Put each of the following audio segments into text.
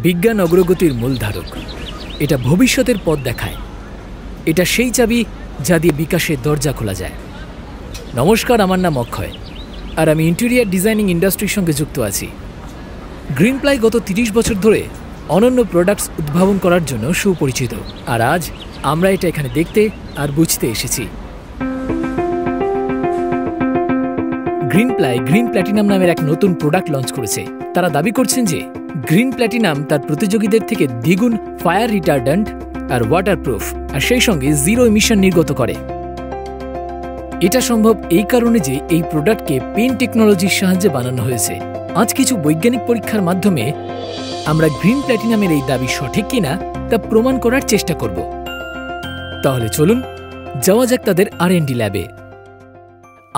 বিজ্ঞান অগ্রগতির মূলধারক। এটা ভবিষ্যতের পথ দেখায়। এটা সেই চাবি যা দিয়ে বিকাশের দরজা খোলা যায়। নমস্কার, আমার নাম অক্ষয়, আর আমি ইন্টেরিয়ার ডিজাইনিং ইন্ডাস্ট্রির সঙ্গে যুক্ত আছি। গ্রিনপ্লাই গত 30 বছর ধরে অনন্য প্রোডাক্টস উদ্ভাবন করার জন্য সুপরিচিত, আর আজ আমরা এটা এখানে দেখতে আর বুঝতে এসেছি। গ্রিনপ্লাই গ্রিন প্ল্যাটিনাম নামের এক নতুন প্রোডাক্ট লঞ্চ করেছে। তারা দাবি করছেন যে গ্রিন প্ল্যাটিনাম তার প্রতিযোগীদের থেকে দ্বিগুণ ফায়ার রিটার্ডেন্ট আর ওয়াটারপ্রুফ, আর সেই সঙ্গে জিরো এমিশন নির্গত করে। এটা সম্ভব এই কারণে যে এই প্রোডাক্টকে পেন টেকনোলজির সাহায্যে বানানো হয়েছে। আজ কিছু বৈজ্ঞানিক পরীক্ষার মাধ্যমে আমরা গ্রিন প্ল্যাটিনামের এই দাবি সঠিক কিনা তা প্রমাণ করার চেষ্টা করব। তাহলে চলুন যাওয়া যাক তাদের R&D ল্যাবে।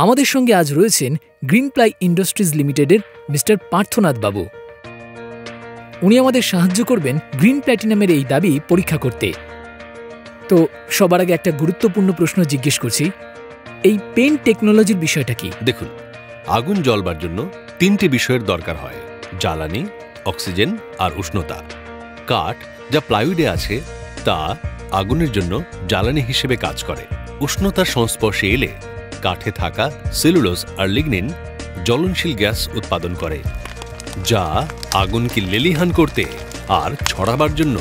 আমাদের সঙ্গে আজ রয়েছেন গ্রিনপ্লাই ইন্ডাস্ট্রিজ লিমিটেডের মিস্টার পার্থনাথ বাবু। উনি আমাদের সাহায্য করবেন গ্রিন প্ল্যাটিনামের এই দাবি পরীক্ষা করতে। তো সবার আগে একটা গুরুত্বপূর্ণ প্রশ্ন জিজ্ঞেস করছি, এই পেন টেকনোলজির বিষয়টা কি? দেখুন, আগুন জ্বলবার জন্য 3টে বিষয়ের দরকার হয়: জ্বালানি, অক্সিজেন আর উষ্ণতা। কাঠ যা প্লাইউডে আছে তা আগুনের জন্য জ্বালানি হিসেবে কাজ করে। উষ্ণতার সংস্পর্শে এলে কাঠে থাকা সেলুলোজ আর লিগনিন জ্বলনশীল গ্যাস উৎপাদন করে, যা আগুনকে লেলিহান করতে আর ছড়াবার জন্য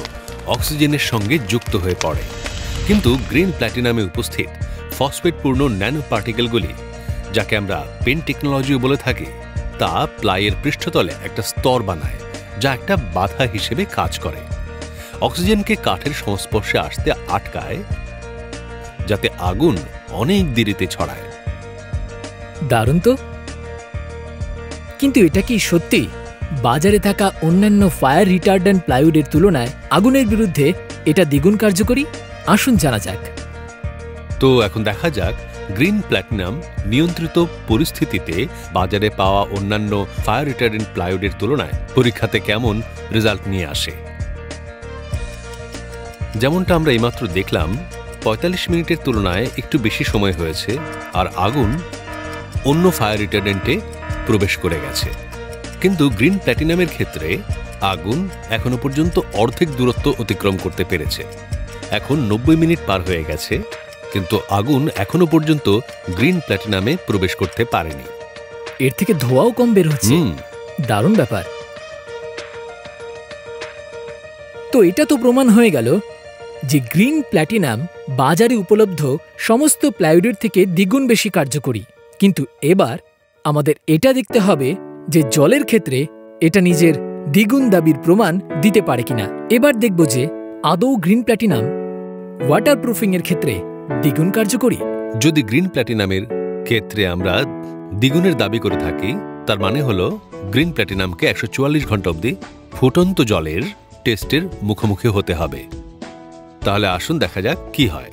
অক্সিজেনের সঙ্গে যুক্ত হয়ে পড়ে। কিন্তু গ্রিন প্ল্যাটিনামে উপস্থিত ফসফেটপূর্ণ ন্যানো পার্টিকেলগুলি, যাকে আমরা পেন টেকনোলজিও বলে থাকি, তা প্লাইয়ের পৃষ্ঠতলে একটা স্তর বানায়, যা একটা বাধা হিসেবে কাজ করে। অক্সিজেনকে কাঠের সংস্পর্শে আসতে আটকায়, যাতে আগুন অনেক দেরিতে ছড়ায়। দারুণ তো! কিন্তু এটা কি সত্যি বাজারে থাকা অন্যান্য ফায়ার রিটার্ডেন্ট প্লাইউডের তুলনায় আগুনের বিরুদ্ধে এটা দ্বিগুণ কার্যকরী? আসুন জানা যাক। তো এখন দেখা যাক গ্রিন প্ল্যাটিনাম নিয়ন্ত্রিত পরিস্থিতিতে বাজারে পাওয়া অন্যান্য ফায়ার রিটার্ডেন্ট প্লাইউডের তুলনায় পরীক্ষাতে কেমন রেজাল্ট নিয়ে আসে। যেমনটা আমরা এইমাত্র দেখলাম, 45 মিনিটের তুলনায় একটু বেশি সময় হয়েছে, আর আগুন অন্য ফায়ার রিটার্ডেন্টে প্রবেশ করে গেছে। কিন্তু গ্রিন প্ল্যাটিনামের ক্ষেত্রে আগুন এখনো পর্যন্ত অর্ধেক দূরত্ব অতিক্রম করতে পেরেছে। এখন 90 মিনিট পার হয়ে গেছে, কিন্তু আগুন এখনো পর্যন্ত গ্রিন প্ল্যাটিনামে প্রবেশ করতে পারেনি। এর থেকে ধোঁয়াও কম বের হচ্ছে। দারুণ ব্যাপার। তো এটা তো প্রমাণ হয়ে গেল যে গ্রিন প্ল্যাটিনাম বাজারে উপলব্ধ সমস্ত প্লাইউডের থেকে দ্বিগুণ বেশি কার্যকরী। কিন্তু এবার আমাদের এটা দেখতে হবে যে জলের ক্ষেত্রে এটা নিজের দ্বিগুণ দাবির প্রমাণ দিতে পারে কিনা। এবার দেখব যে আদৌ গ্রিন প্ল্যাটিনাম ওয়াটারপ্রুফিং এর ক্ষেত্রে দ্বিগুণ কার্যকরী। যদি গ্রিন প্ল্যাটিনামের ক্ষেত্রে আমরা দ্বিগুণের দাবি করে থাকি, তার মানে হলো গ্রিন প্ল্যাটিনামকে 144 ঘন্টা অবধি ফুটন্ত জলের টেস্টের মুখোমুখি হতে হবে। তাহলে আসুন দেখা যাক কি হয়।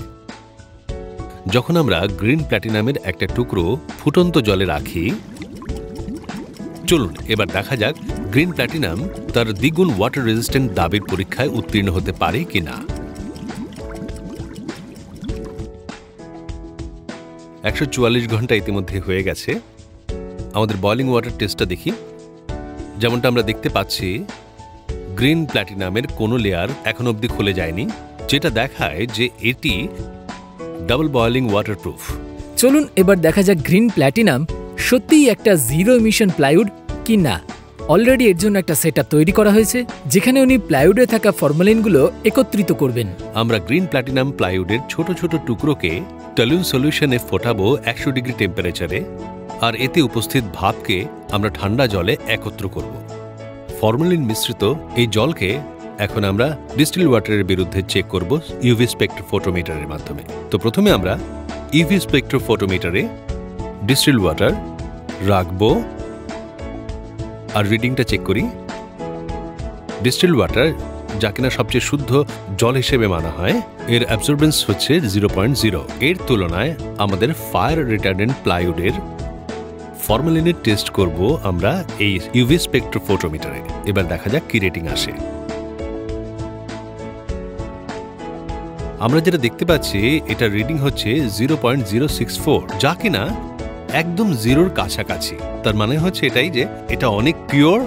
যখন আমরা গ্রিন প্ল্যাটিনামের একটা টুকরো ফুটন্ত জলে রাখি, চলুন এবার দেখা যাক গ্রিন প্ল্যাটিনাম তার দ্বিগুণ ওয়াটার রেজিস্ট্যান্ট দাবির পরীক্ষায় উত্তীর্ণ হতে পারে কিনা। 144 ঘন্টা ইতিমধ্যে হয়ে গেছে। আমাদের বয়লিং ওয়াটার টেস্টটা দেখি। যেমনটা আমরা দেখতে পাচ্ছি, গ্রিন প্ল্যাটিনামের কোনো লেয়ার এখন অবধি খুলে যায়নি, যেটা দেখায় যে এটি ডাবল বয়লিং ওয়াটারপ্রুফ। চলুন এবার দেখা যাক গ্রিন প্ল্যাটিনাম সত্যিই একটা জিরো এমিশন প্লাইউড কি না। অলরেডি এর জন্য একটা সেটআপ তৈরি করা হয়েছে, যেখানে উনি প্লাইউডে থাকা ফরমালিনগুলো একত্রিত করবেন। আমরা গ্রিন প্ল্যাটিনাম প্লাইউডের ছোট ছোট টুকরোকে টলুইন সলিউশনে ফোটাবো 100 ডিগ্রি টেম্পারেচারে, আর এতে উপস্থিত ভাপকে আমরা ঠান্ডা জলে একত্র করব। ফরমালিন মিশ্রিত এই জলকে এখন আমরা ডিস্টিল ওয়াটারের বিরুদ্ধে চেক করব ইউভি স্পেকট্রোফোটোমিটারের মাধ্যমে। তো প্রথমে আমরা ইউভি স্পেকট্রোফোটোমিটারে ডিস্টিল ওয়াটার রাখবো আর রিডিংটা চেক করি। ডিস্টিল ওয়াটার, যা কিনা সবচেয়ে শুদ্ধ জল হিসেবে মানা হয়, এর অ্যাবসর্বেন্স হচ্ছে 0.0। এর তুলনায় আমাদের ফায়ার রিটার্ডেন্ট প্লাইউডের ফরমালিনের টেস্ট করব আমরা এই ইউভি স্পেকট্রোফোটোমিটারে। এবার দেখা যাক কি রেটিং আসে। আমরা যেটা দেখতে পাচ্ছি, এটা রিডিং হচ্ছে 0.064, যা কিনা একদম জিরোর কাছাকাছি। তার মানে হচ্ছে এটাই যে এটা অনেক পিওর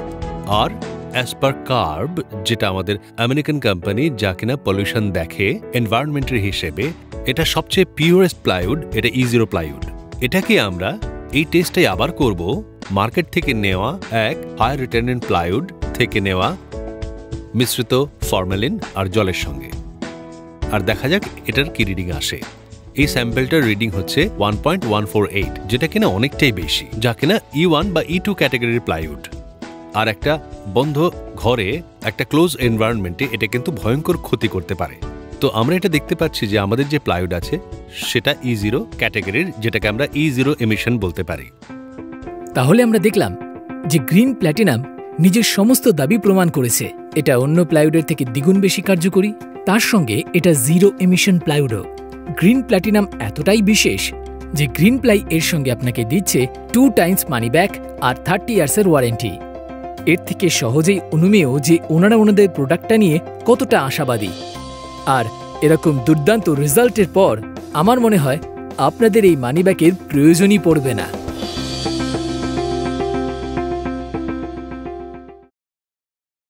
আর অ্যাজ পার কার্ব, যেটা আমাদের আমেরিকান কোম্পানি, যা কিনা পলিউশন দেখে এনভায়রনমেন্টের হিসেবে, এটা সবচেয়ে পিওরেস্ট প্লাইউড, এটা E0 প্লাইউড। এটাকে আমরা এই টেস্টটাই আবার করব মার্কেট থেকে নেওয়া এক ফায়ার রিটার্ডেন্ট প্লাইউড থেকে নেওয়া মিশ্রিত ফর্মালিন আর জলের সঙ্গে, আর দেখা যাক এটার কি রিডিং আসে। এই স্যাম্পলটার রিডিং হচ্ছে 1.148, যেটা কিনা অনেকটাই বেশি, যা কিনা E1 বা E2 ক্যাটাগরির প্লাইউড। আর একটা বন্ধ ঘরে, একটা ক্লোজ এনভায়রনমেন্টে এটা কিন্তু ভয়ঙ্কর ক্ষতি করতে পারে। তো আমরা এটা দেখতে পাচ্ছি যে আমাদের যে প্লাইউড আছে সেটা E0 ক্যাটাগরির, যেটাকে আমরা E0 এমিশন বলতে পারি। তাহলে আমরা দেখলাম যে গ্রিন প্ল্যাটিনাম নিজের সমস্ত দাবি প্রমাণ করেছে। এটা অন্য প্লাইউডের থেকে দ্বিগুণ বেশি কার্যকরী, তার সঙ্গে এটা জিরো এমিশন প্লাইউডও। গ্রিন প্ল্যাটিনাম এতটাই বিশেষ যে গ্রিনপ্লাই এর সঙ্গে আপনাকে দিচ্ছে 2 টাইমস মানি ব্যাক আর 30 ইয়ার্সের ওয়ারেন্টি। এর থেকে সহজেই অনুমেয় যে ওনারা ওনাদের প্রোডাক্টটা নিয়ে কতটা আশাবাদী। আর এরকম দুর্দান্ত রেজাল্টের পর আমার মনে হয় আপনাদের এই মানি ব্যাকের প্রয়োজনই পড়বে না।